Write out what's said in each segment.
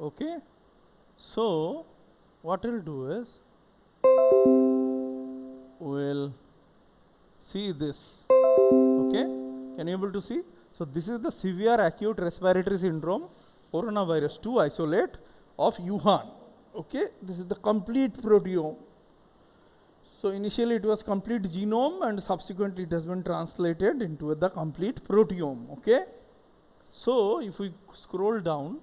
Okay, so what we'll do is we'll see this. Okay, can you able to see? So this is the severe acute respiratory syndrome coronavirus 2 isolate of Wuhan. Okay, this is the complete proteome. So initially it was complete genome and subsequently it has been translated into the complete proteome. Okay, so if we scroll down,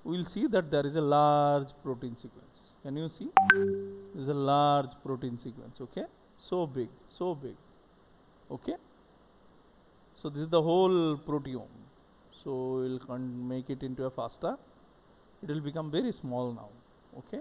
we will see that there is a large protein sequence. Can you see? There is a large protein sequence. Okay, so big, so big. Okay, so this is the whole proteome. So we'll make it into a FASTA. It will become very small now. Okay.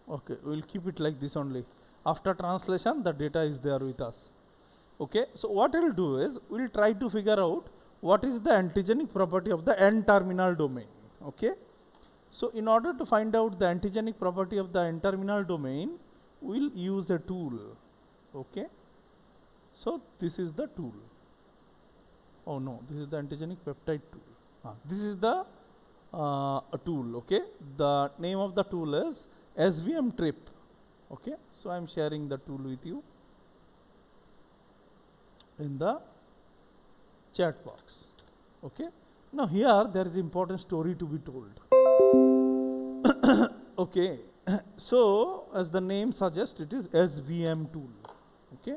Okay, we will keep it like this only. After translation, the data is there with us. Okay, so what we'll do is, we'll try to figure out what is the antigenic property of the N-terminal domain. Okay, so in order to find out the antigenic property of the N-terminal domain, we'll use a tool. Okay, so this is the tool. Oh no, this is the antigenic peptide tool. This is the a tool. Okay, the name of the tool is SVM trip. Okay, so I'm sharing the tool with you in the chat box. Okay, now here there is important story to be told. Okay, so as the name suggests, it is SVM tool. Okay,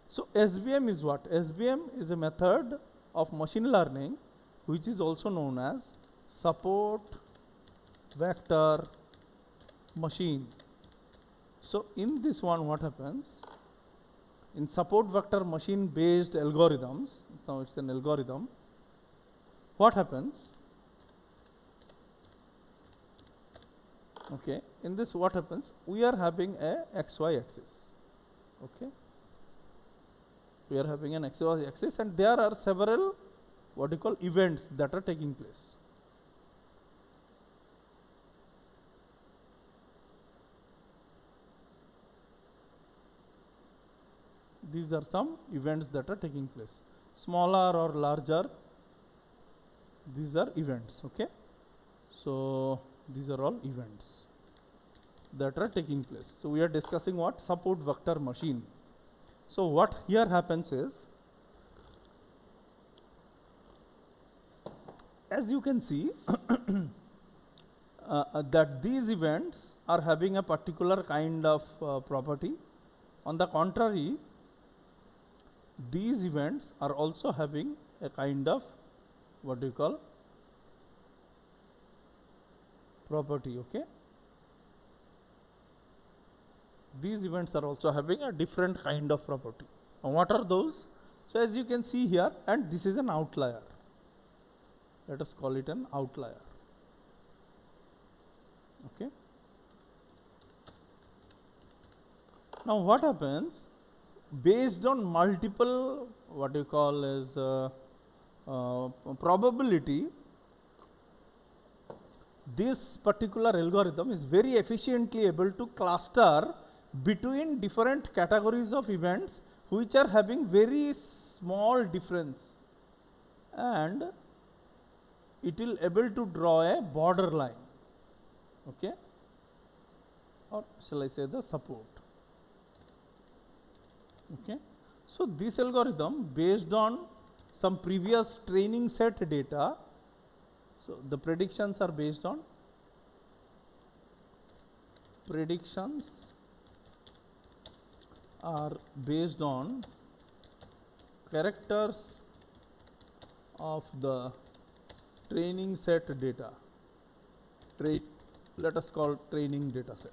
so SVM is what? SVM is a method of machine learning which is also known as support vector machine. So in this one, what happens? In support vector machine based algorithms, now it's an algorithm, what happens? Okay, in this what happens? We are having a XY axis. Okay, we are having an XY axis and there are several what you call events that are taking place. These are some events that are taking place. Smaller or larger, these are events. Okay, so these are all events that are taking place. So we are discussing what? Support vector machine. So what here happens is, as you can see, that these events are having a particular kind of property. On the contrary, these events are also having a kind of what do you call property. Okay, these events are also having a different kind of property. Now what are those? So as you can see here, and this is an outlier. Let us call it an outlier. Okay, now what happens? Based on multiple what you call as probability, this particular algorithm is very efficiently able to cluster between different categories of events which are having very small difference, and it will able to draw a borderline. Okay, or shall I say the support. Okay, so this algorithm based on some previous training set data, so the predictions are based on characters of the training set data. Let us call training data set.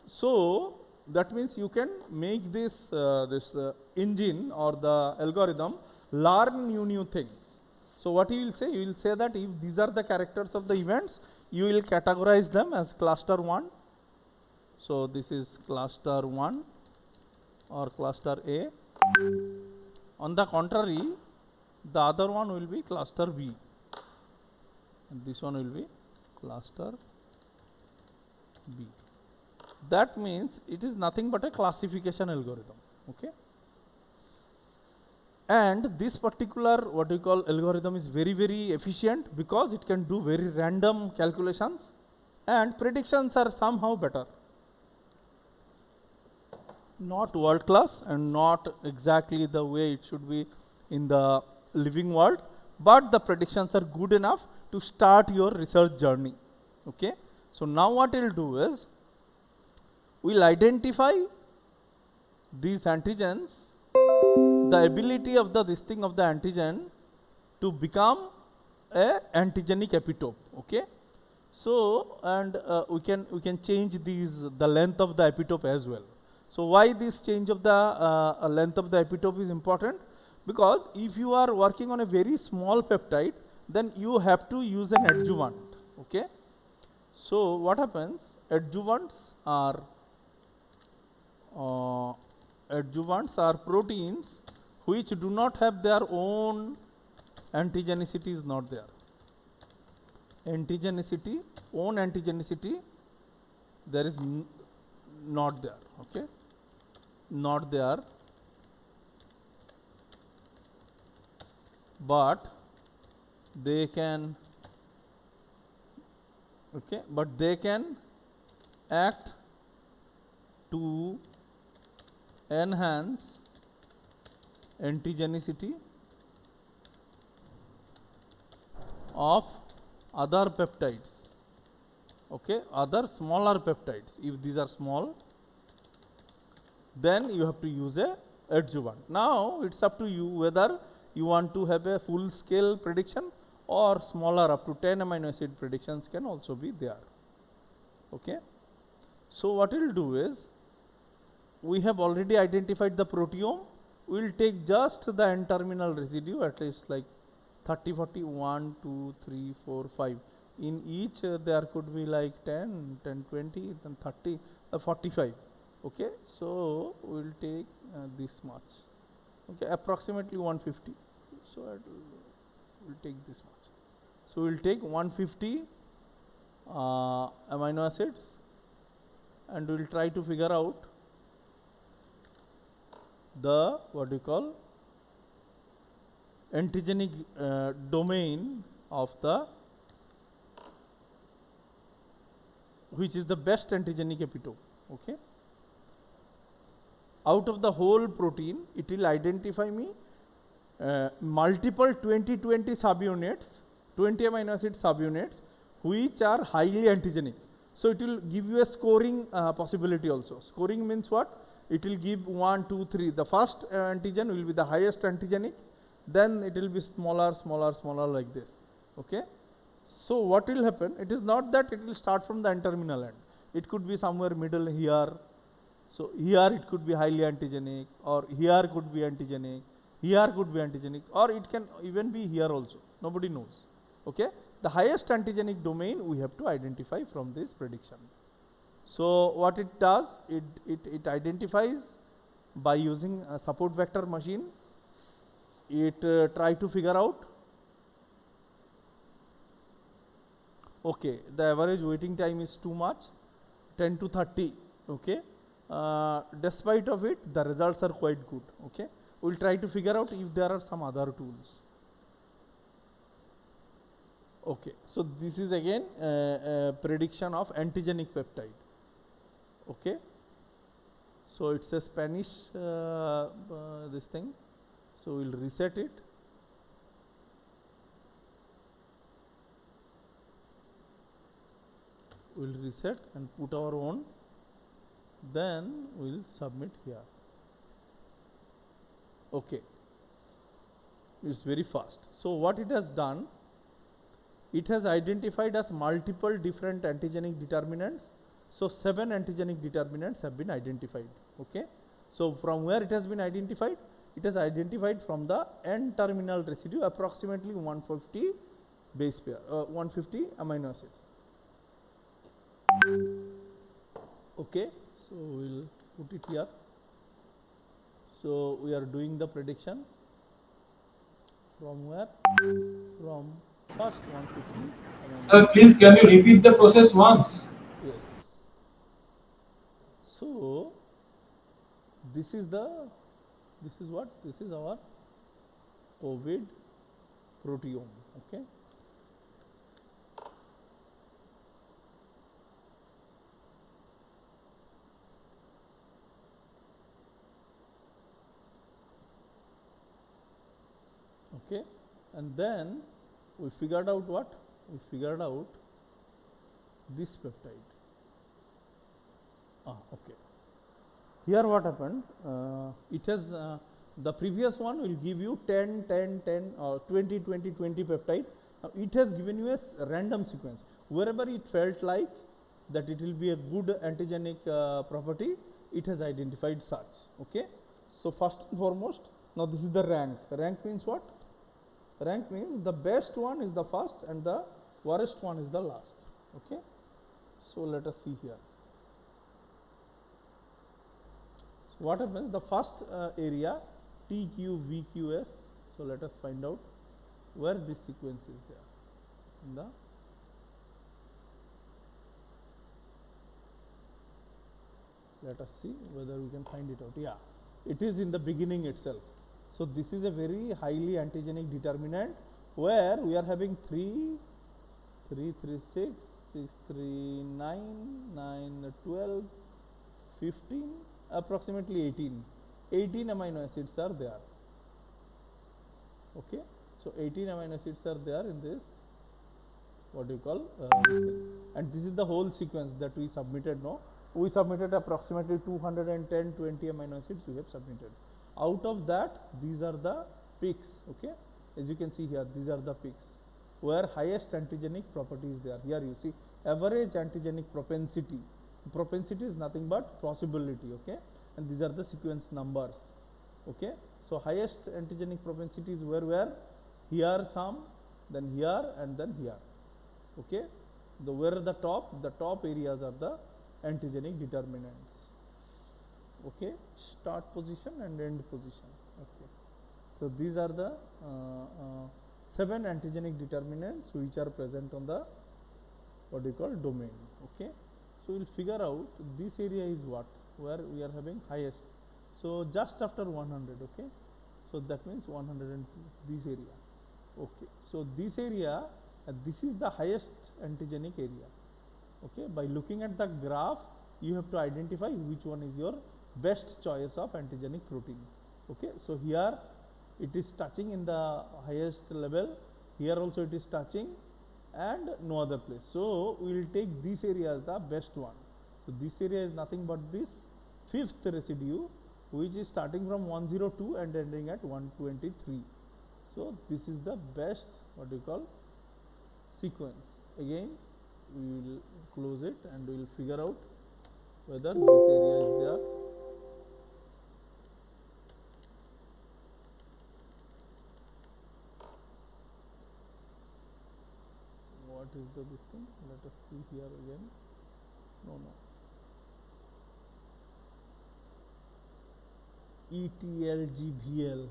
So that means you can make this engine or the algorithm learn new things. So what you will say? You will say that if these are the characters of the events, you will categorize them as cluster 1. So this is cluster 1 or cluster A. On the contrary, the other one will be cluster B, and this one will be cluster B. That means it is nothing but a classification algorithm. Okay. And this particular what we call algorithm is very efficient because it can do very random calculations and predictions are somehow better. Not world class and not exactly the way it should be in the living world, but the predictions are good enough to start your research journey. Okay. So now what we'll do is we'll identify these antigens, the ability of the this thing of the antigen to become a antigenic epitope. Okay. So and we can change the length of the epitope as well. So why this change of the length of the epitope is important? Because if you are working on a very small peptide, then you have to use an adjuvant. Okay. So what happens? Adjuvants are proteins which do not have their own antigenicity is not there. Own antigenicity, there is not there. Okay, not there, but they can. Okay, but they can act to enhance antigenicity of other peptides. Okay, other smaller peptides. If these are small, then you have to use a adjuvant. Now it's up to you whether you want to have a full scale prediction or smaller, up to 10 amino acid predictions can also be there. Okay. So what we'll do is, we have already identified the proteome. We will take just the N-terminal residue, at least like 30, 40, 1, 2, 3, 4, 5. In each there could be like 10, 20, then 30, 45. Okay, so we will take this much. Okay, approximately 150. So we'll take this much. So we'll take 150 amino acids, and we'll try to figure out the what we call antigenic domain of the, which is the best antigenic epitope. Okay, out of the whole protein, it will identify me multiple 20 subunits, 20 amino acid subunits which are highly antigenic. So it will give you a scoring possibility also. Scoring means what? It will give 1, 2, 3. The first antigen will be the highest antigenic, then it will be smaller like this. Okay. So what will happen? It is not that it will start from the N-terminal end. It could be somewhere middle here. So here it could be highly antigenic, or here could be antigenic, here could be antigenic, or it can even be here also. Nobody knows. Okay. The highest antigenic domain we have to identify from this prediction. So what it does, it identifies by using a support vector machine. It try to figure out, okay, the average waiting time is too much, 10 to 30. Okay, despite of it, the results are quite good. Okay, we'll try to figure out if there are some other tools. Okay, so this is again a prediction of antigenic peptide. Okay, so it's a Spanish this thing, so we'll reset it. We'll reset and put our own, then we'll submit here. Okay, it's very fast. So what it has done, it has identified as multiple different antigenic determinants. So 7 antigenic determinants have been identified. Okay, so from where it has been identified? It has identified from the N-terminal residue, approximately 150 base pair, 150 amino acids. Okay, so we'll put it here. So we are doing the prediction from where? From first 150. Sir, please can you repeat the process once? Yes. this is what? This is our ovid proteome. Okay. Okay, and then we figured out what? We figured out this peptide. Okay. Here what happened? It has the previous one will give you 10, 10, 10 or 20, 20, 20 peptide. Now it has given you a random sequence. Wherever it felt like that it will be a good antigenic property, it has identified such. Okay. So first and foremost, now this is the rank. Rank means what? Rank means the best one is the first and the worst one is the last. Okay. So let us see here. So what happens? The first area TQ VQS. So let us find out where this sequence is there. In the let us see whether we can find it out. Yeah, it is in the beginning itself. So this is a very highly antigenic determinant where we are having 3, 3, 3, 6, 6, 3, 9, 9, 12, 15, approximately 18. 18 amino acids are there. Okay, so 18 amino acids are there in this, what do you call this thing. And this is the whole sequence that we submitted. No, we submitted approximately 210, 20 amino acids we have submitted. Out of that, these are the peaks. Okay, as you can see here, these are the peaks where highest antigenic property is there. Here you see average antigenic propensity. Propensity is nothing but possibility. Okay, and these are the sequence numbers. Okay, so highest antigenic propensity is where here some, then here, and then here. Okay, where the top areas are the antigenic determinants. Okay, start position and end position. Okay, so these are the 7 antigenic determinants which are present on the, what do you call, domain. Okay, so we'll figure out this area is what, where we are having highest. So just after 100. Okay, so that means 102, this area. Okay, so this area, this is the highest antigenic area. Okay, by looking at the graph, you have to identify which one is your best choice of antigenic protein. Okay, so here it is touching in the highest level, here also it is touching, and no other place. So we will take this area as the best one. So this area is nothing but this 5th residue, which is starting from 102 and ending at 123. So this is the best, what do you call, sequence. Again we will close it and we will figure out whether this area is there. What is this thing? Let us see here again. No. ETLGVL.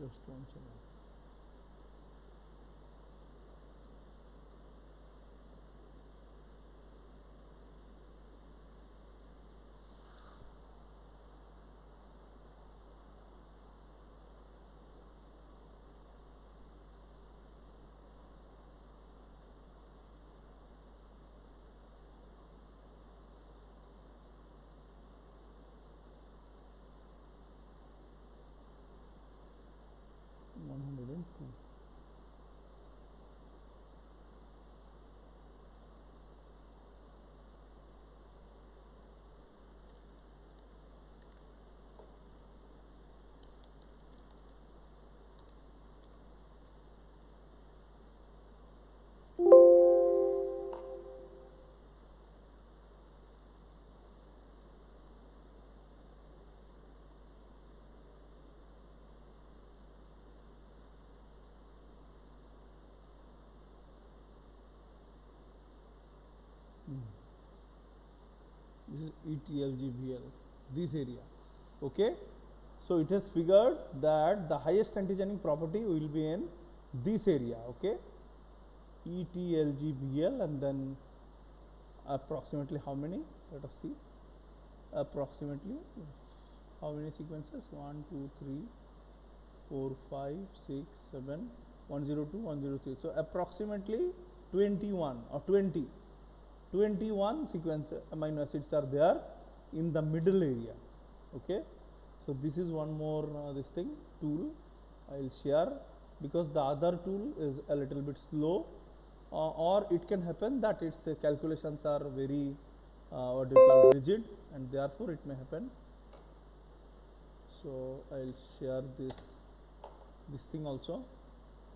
Just one second. ETLGBL, this area. Okay, so it has figured that the highest antigenic property will be in this area. Okay, ETLGBL, and then approximately how many? Let us see. Approximately how many sequences? 1, 2, 3, 4, 5, 6, 7, 102, 103. So approximately 21 or 21 sequence amino acids are there in the middle area. Okay, so this is one more this thing tool I will share, because the other tool is a little bit slow, or it can happen that its calculations are very what do you call rigid, and therefore it may happen. So I will share this thing also,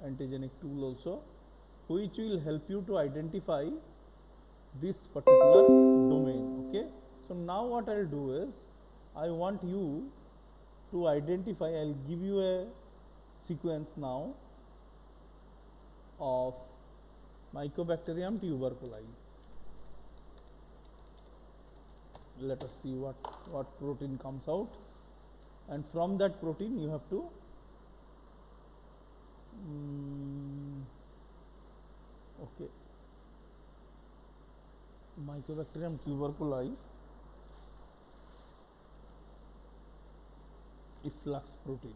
antigenic tool also, which will help you to identify this particular domain. Okay, so now what I will do is, I want you to identify, I will give you a sequence now of Mycobacterium tuberculei. Let us see what protein comes out, and from that protein you have to okay, Mycobacterium tuberculei efflux protein.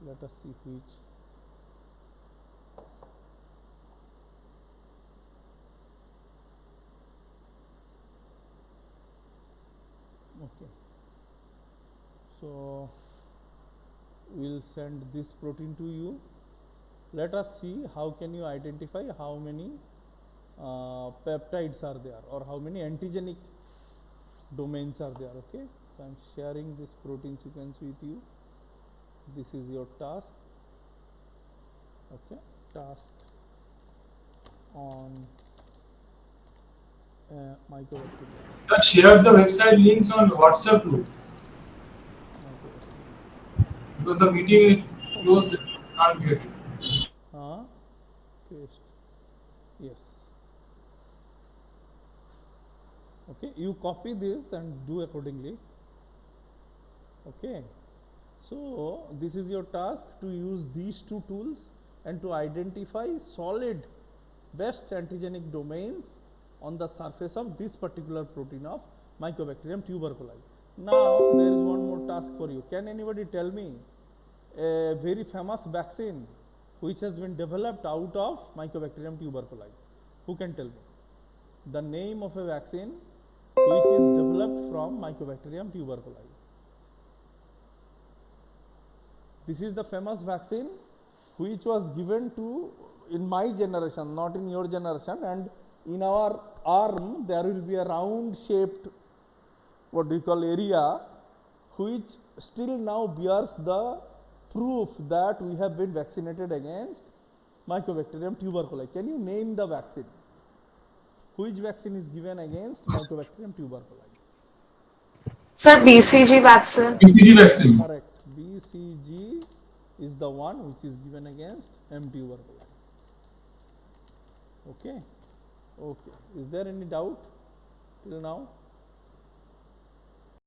Let us see which. Okay, so we'll send this protein to you. Let us see how can you identify how many peptides are there, or how many antigenic domains are there. Okay, so I'm sharing this protein sequence with you. This is your task. Okay, task on Mycobacterium. Sir, share the website links on WhatsApp group, because the meeting is closed. Can't get it. Paste. Yes. Okay, you copy this and do accordingly. Okay, so this is your task, to use these two tools and to identify solid best antigenic domains on the surface of this particular protein of Mycobacterium tuberculei. Now there is one more task for you. Can anybody tell me a very famous vaccine which has been developed out of Mycobacterium tuberculei? Who can tell me the name of a vaccine which is developed from Mycobacterium tuberculei? This is the famous vaccine which was given to, in my generation, not in your generation, and in our arm there will be a round shaped, what do you call, area, which still now bears the proof that we have been vaccinated against Mycobacterium tuberculei. Can you name the vaccine? Which vaccine is given against Mycobacterium tuberculei? Sir, BCG vaccine. BCG vaccine. Correct. BCG is the one which is given against M. tuberculei. Okay. Okay. Is there any doubt till now?